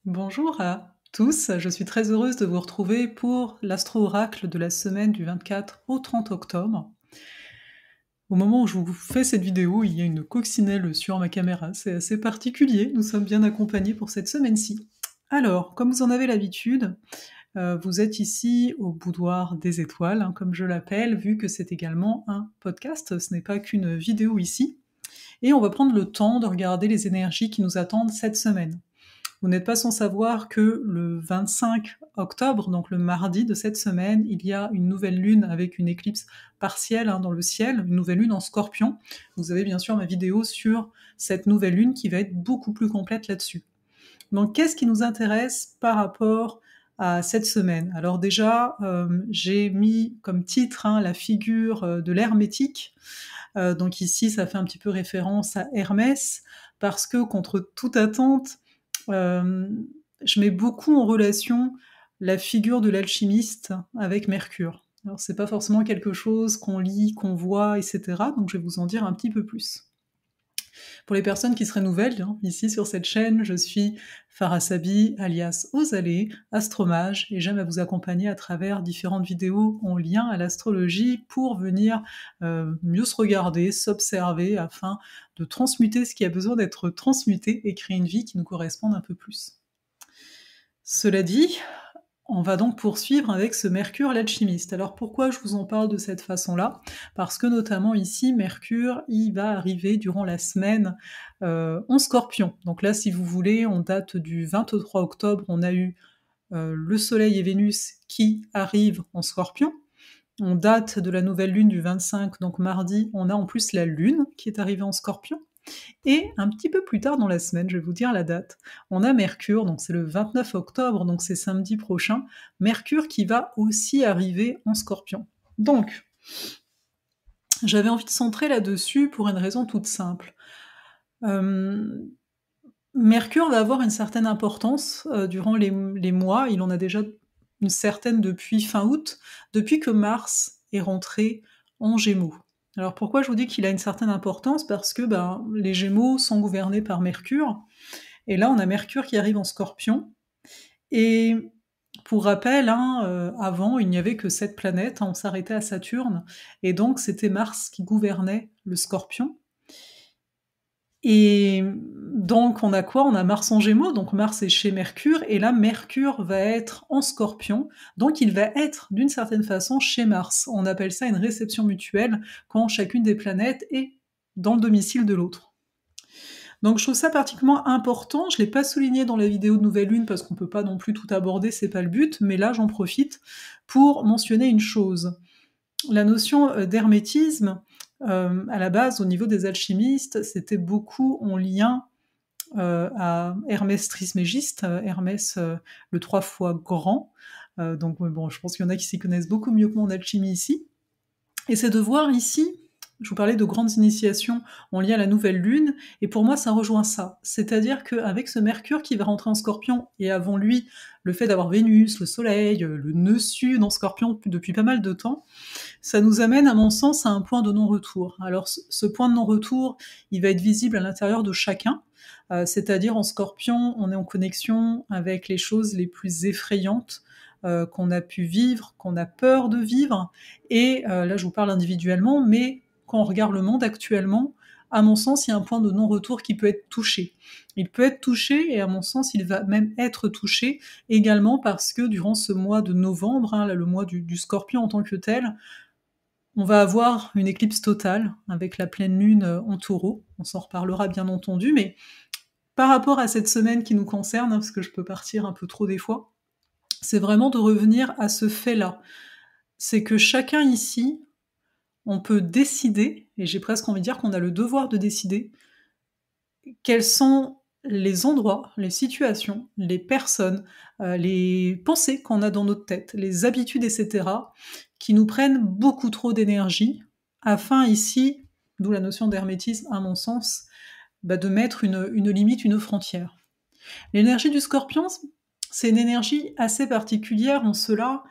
Bonjour à tous, je suis très heureuse de vous retrouver pour l'astro-oracle de la semaine du 24 au 30 octobre. Au moment où je vous fais cette vidéo, il y a une coccinelle sur ma caméra, c'est assez particulier, nous sommes bien accompagnés pour cette semaine-ci. Alors, comme vous en avez l'habitude, vous êtes ici au boudoir des étoiles, hein, comme je l'appelle, vu que c'est également un podcast, ce n'est pas qu'une vidéo ici. Et on va prendre le temps de regarder les énergies qui nous attendent cette semaine. Vous n'êtes pas sans savoir que le 25 octobre, donc le mardi de cette semaine, il y a une nouvelle lune avec une éclipse partielle dans le ciel, une nouvelle lune en Scorpion. Vous avez bien sûr ma vidéo sur cette nouvelle lune qui va être beaucoup plus complète là-dessus. Donc qu'est-ce qui nous intéresse par rapport à cette semaine? Alors déjà, j'ai mis comme titre la figure de l'hermétique. Donc ici, ça fait un petit peu référence à Hermès, parce que contre toute attente, je mets beaucoup en relation la figure de l'alchimiste avec Mercure. Alors c'est pas forcément quelque chose qu'on lit, qu'on voit, etc. Donc je vais vous en dire un petit peu plus. Pour les personnes qui seraient nouvelles, ici sur cette chaîne, je suis Farah Sabi, alias Ozalé, astromage, et j'aime à vous accompagner à travers différentes vidéos en lien à l'astrologie pour venir mieux se regarder, s'observer, afin de transmuter ce qui a besoin d'être transmuté et créer une vie qui nous corresponde un peu plus. Cela dit, on va donc poursuivre avec ce Mercure l'alchimiste. Alors pourquoi je vous en parle de cette façon-là? Parce que notamment ici, Mercure, il va arriver durant la semaine en Scorpion. Donc là, si vous voulez, on date du 23 octobre, on a eu le Soleil et Vénus qui arrivent en Scorpion. On date de la nouvelle lune du 25, donc mardi, on a en plus la lune qui est arrivée en Scorpion. Et un petit peu plus tard dans la semaine, je vais vous dire la date, on a Mercure, donc c'est le 29 octobre, donc c'est samedi prochain, Mercure qui va aussi arriver en Scorpion. Donc, j'avais envie de centrer là-dessus pour une raison toute simple. Mercure va avoir une certaine importance durant les mois, il en a déjà une certaine depuis fin août, depuis que Mars est rentré en Gémeaux. Alors pourquoi je vous dis qu'il a une certaine importance? Parce que les Gémeaux sont gouvernés par Mercure, et là on a Mercure qui arrive en Scorpion, et pour rappel, avant il n'y avait que 7 planètes, on s'arrêtait à Saturne, et donc c'était Mars qui gouvernait le Scorpion. Et donc on a quoi? On a Mars en Gémeaux, donc Mars est chez Mercure, et là Mercure va être en Scorpion, donc il va être d'une certaine façon chez Mars. On appelle ça une réception mutuelle, quand chacune des planètes est dans le domicile de l'autre. Donc je trouve ça particulièrement important, je ne l'ai pas souligné dans la vidéo de Nouvelle Lune, parce qu'on ne peut pas non plus tout aborder, c'est pas le but, mais là j'en profite pour mentionner une chose. La notion d'hermétisme, à la base, au niveau des alchimistes, c'était beaucoup en lien à Hermès Trismégiste, Hermès le 3 fois grand. Donc bon, je pense qu'il y en a qui s'y connaissent beaucoup mieux que moi en alchimie ici. Et c'est de voir ici, je vous parlais de grandes initiations en lien à la nouvelle lune, et pour moi ça rejoint ça. C'est-à-dire qu'avec ce Mercure qui va rentrer en Scorpion, et avant lui, le fait d'avoir Vénus, le Soleil, le nœud sud en Scorpion depuis pas mal de temps, ça nous amène, à mon sens, à un point de non-retour. Alors ce point de non-retour, il va être visible à l'intérieur de chacun, c'est-à-dire en Scorpion, on est en connexion avec les choses les plus effrayantes qu'on a pu vivre, qu'on a peur de vivre, et là je vous parle individuellement, mais quand on regarde le monde actuellement, à mon sens, il y a un point de non-retour qui peut être touché. Il peut être touché, et à mon sens, il va même être touché également parce que durant ce mois de novembre, là, le mois du Scorpion en tant que tel, on va avoir une éclipse totale avec la pleine lune en taureau. On s'en reparlera bien entendu, mais par rapport à cette semaine qui nous concerne, parce que je peux partir un peu trop des fois, c'est vraiment de revenir à ce fait-là. C'est que chacun ici, on peut décider, et j'ai presque envie de dire qu'on a le devoir de décider, quels sont les endroits, les situations, les personnes, les pensées qu'on a dans notre tête, les habitudes, etc., qui nous prennent beaucoup trop d'énergie, afin ici, d'où la notion d'hermétisme à mon sens, de mettre une limite, une frontière. L'énergie du Scorpion, c'est une énergie assez particulière en cela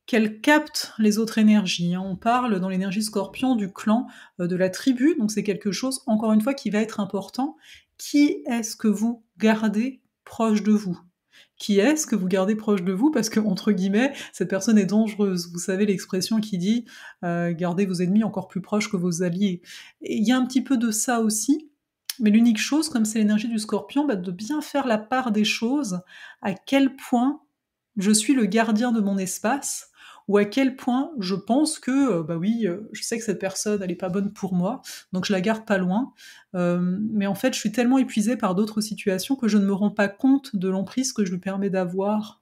qu'elle capte les autres énergies. On parle dans l'énergie Scorpion du clan, de la tribu, donc c'est quelque chose, encore une fois, qui va être important. Qui est-ce que vous gardez proche de vous? Qui est-ce que vous gardez proche de vous? Parce que entre guillemets, cette personne est dangereuse. Vous savez l'expression qui dit, «Gardez vos ennemis encore plus proches que vos alliés» et il y a un petit peu de ça aussi, mais l'unique chose, comme c'est l'énergie du Scorpion, bah, de bien faire la part des choses, à quel point je suis le gardien de mon espace ou à quel point je pense que, bah, oui, je sais que cette personne, elle est pas bonne pour moi, donc je la garde pas loin. Mais en fait, je suis tellement épuisée par d'autres situations que je ne me rends pas compte de l'emprise que je lui permets d'avoir,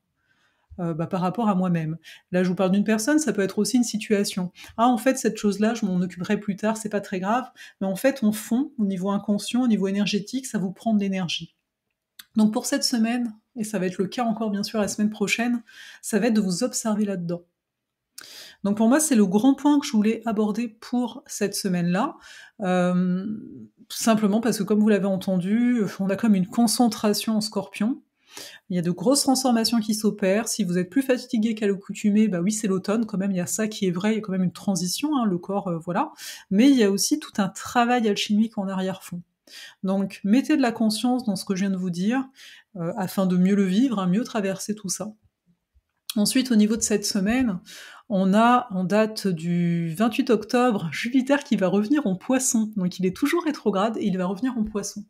bah, par rapport à moi-même. Là, je vous parle d'une personne, ça peut être aussi une situation. «Ah, en fait, cette chose-là, je m'en occuperai plus tard, c'est pas très grave», mais en fait, au fond, au niveau inconscient, au niveau énergétique, ça vous prend de l'énergie. Donc pour cette semaine, et ça va être le cas encore bien sûr la semaine prochaine, ça va être de vous observer là-dedans. Donc pour moi, c'est le grand point que je voulais aborder pour cette semaine-là. Tout simplement parce que comme vous l'avez entendu, on a comme une concentration en Scorpion. Il y a de grosses transformations qui s'opèrent. Si vous êtes plus fatigué qu'à l'accoutumée, bah oui, c'est l'automne quand même, il y a ça qui est vrai, il y a quand même une transition, hein, le corps, voilà. Mais il y a aussi tout un travail alchimique en arrière-fond. Donc mettez de la conscience dans ce que je viens de vous dire, afin de mieux le vivre, hein, mieux traverser tout ça. Ensuite, au niveau de cette semaine, on a en date du 28 octobre, Jupiter qui va revenir en Poisson. Donc il est toujours rétrograde et il va revenir en Poisson.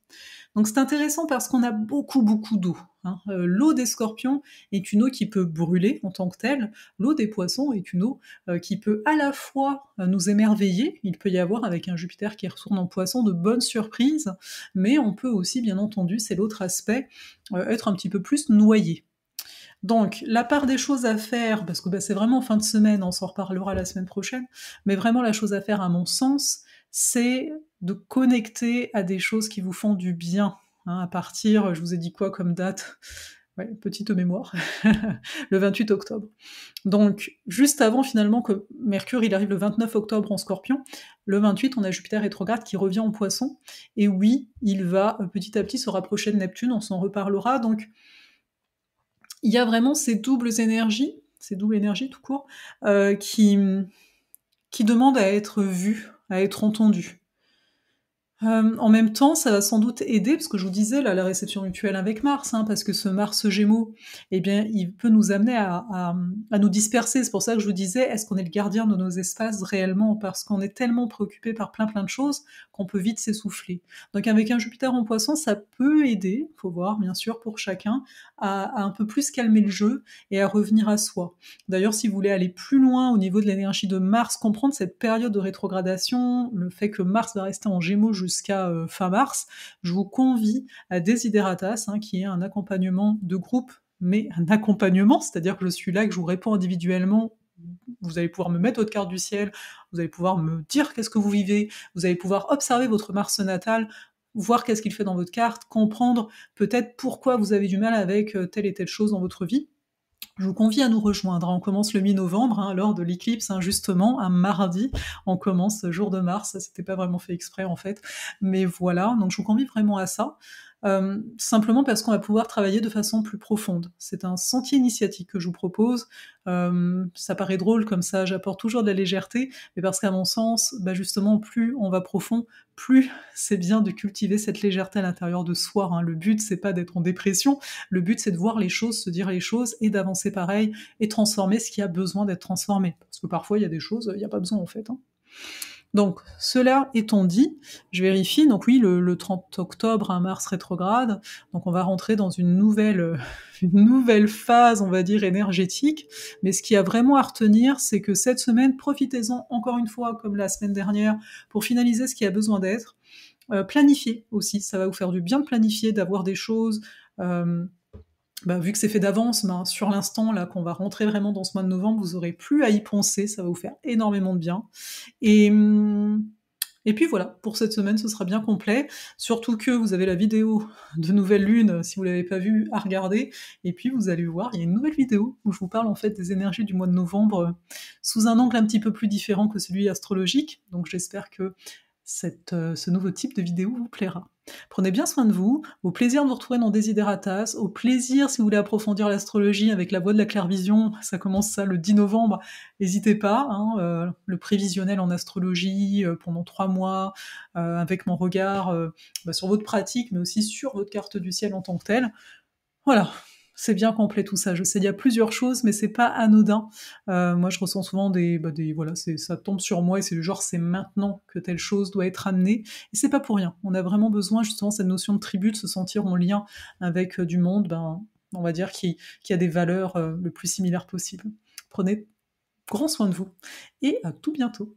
Donc c'est intéressant parce qu'on a beaucoup, beaucoup d'eau, hein. L'eau des Scorpions est une eau qui peut brûler en tant que telle. L'eau des Poissons est une eau, qui peut à la fois, nous émerveiller, il peut y avoir avec un Jupiter qui retourne en Poisson de bonnes surprises, mais on peut aussi bien entendu, c'est l'autre aspect, être un petit peu plus noyé. Donc, la part des choses à faire, parce que bah, c'est vraiment fin de semaine, on s'en reparlera la semaine prochaine, mais vraiment la chose à faire à mon sens, c'est de connecter à des choses qui vous font du bien, hein, à partir, je vous ai dit quoi comme date? Ouais, petite mémoire, le 28 octobre. Donc, juste avant finalement que Mercure il arrive le 29 octobre en Scorpion, le 28 on a Jupiter rétrograde qui revient en Poisson, et oui, il va petit à petit se rapprocher de Neptune, on s'en reparlera, donc il y a vraiment ces doubles énergies tout court, qui demandent à être vues, à être entendues. En même temps, ça va sans doute aider, parce que je vous disais, là, la réception mutuelle avec Mars, hein, parce que ce Mars Gémeaux, eh bien, il peut nous amener à nous disperser. C'est pour ça que je vous disais, est-ce qu'on est le gardien de nos espaces réellement? Parce qu'on est tellement préoccupé par plein plein de choses qu'on peut vite s'essouffler. Donc avec un Jupiter en Poisson, ça peut aider, faut voir bien sûr pour chacun, à un peu plus calmer le jeu et à revenir à soi. D'ailleurs, si vous voulez aller plus loin au niveau de l'énergie de Mars, comprendre cette période de rétrogradation, le fait que Mars va rester en Gémeaux jusqu'à fin mars, je vous convie à Desideratas, hein, qui est un accompagnement de groupe, mais un accompagnement, c'est-à-dire que je suis là, que je vous réponds individuellement. Vous allez pouvoir me mettre votre carte du ciel, vous allez pouvoir me dire qu'est-ce que vous vivez, vous allez pouvoir observer votre Mars natal, voir qu'est-ce qu'il fait dans votre carte, comprendre peut-être pourquoi vous avez du mal avec telle et telle chose dans votre vie. Je vous convie à nous rejoindre. On commence le mi-novembre, hein, lors de l'éclipse, hein, justement, un mardi. On commence jour de Mars. Ça, c'était pas vraiment fait exprès, en fait. Mais voilà. Donc, je vous convie vraiment à ça. Simplement parce qu'on va pouvoir travailler de façon plus profonde. C'est un sentier initiatique que je vous propose. Ça paraît drôle comme ça, j'apporte toujours de la légèreté, mais parce qu'à mon sens, bah justement, plus on va profond, plus c'est bien de cultiver cette légèreté à l'intérieur de soi, hein. Le but, c'est pas d'être en dépression, le but, c'est de voir les choses, se dire les choses, et d'avancer pareil, et transformer ce qui a besoin d'être transformé. Parce que parfois, il y a des choses, il n'y a pas besoin en fait, hein. Donc, cela étant dit, je vérifie, donc oui, le 30 octobre, un Mars rétrograde, donc on va rentrer dans une nouvelle phase, on va dire, énergétique, mais ce qu'il y a vraiment à retenir, c'est que cette semaine, profitez-en encore une fois, comme la semaine dernière, pour finaliser ce qui a besoin d'être. Planifier aussi, ça va vous faire du bien de planifier, d'avoir des choses, bah, vu que c'est fait d'avance, ben, sur l'instant, là, qu'on va rentrer vraiment dans ce mois de novembre, vous aurez plus à y penser, ça va vous faire énormément de bien. Et, et puis voilà, pour cette semaine, ce sera bien complet. Surtout que vous avez la vidéo de Nouvelle Lune, si vous l'avez pas vue, à regarder. Et puis vous allez voir, il y a une nouvelle vidéo où je vous parle en fait des énergies du mois de novembre sous un angle un petit peu plus différent que celui astrologique. Donc j'espère que ce nouveau type de vidéo vous plaira. Prenez bien soin de vous, au plaisir de vous retrouver dans Desideratas, au plaisir si vous voulez approfondir l'astrologie avec la voie de la clairvision, ça commence ça le 10 novembre, n'hésitez pas, hein, le prévisionnel en astrologie pendant 3 mois, avec mon regard sur votre pratique, mais aussi sur votre carte du ciel en tant que telle. Voilà, C'est bien complet tout ça. Je sais, il y a plusieurs choses, mais c'est pas anodin. Moi, je ressens souvent des voilà, ça tombe sur moi et c'est le genre, c'est maintenant que telle chose doit être amenée et c'est pas pour rien. On a vraiment besoin justement cette notion de tribu, de se sentir en lien avec, du monde, ben, on va dire qui a des valeurs, le plus similaires possible. Prenez grand soin de vous et à tout bientôt.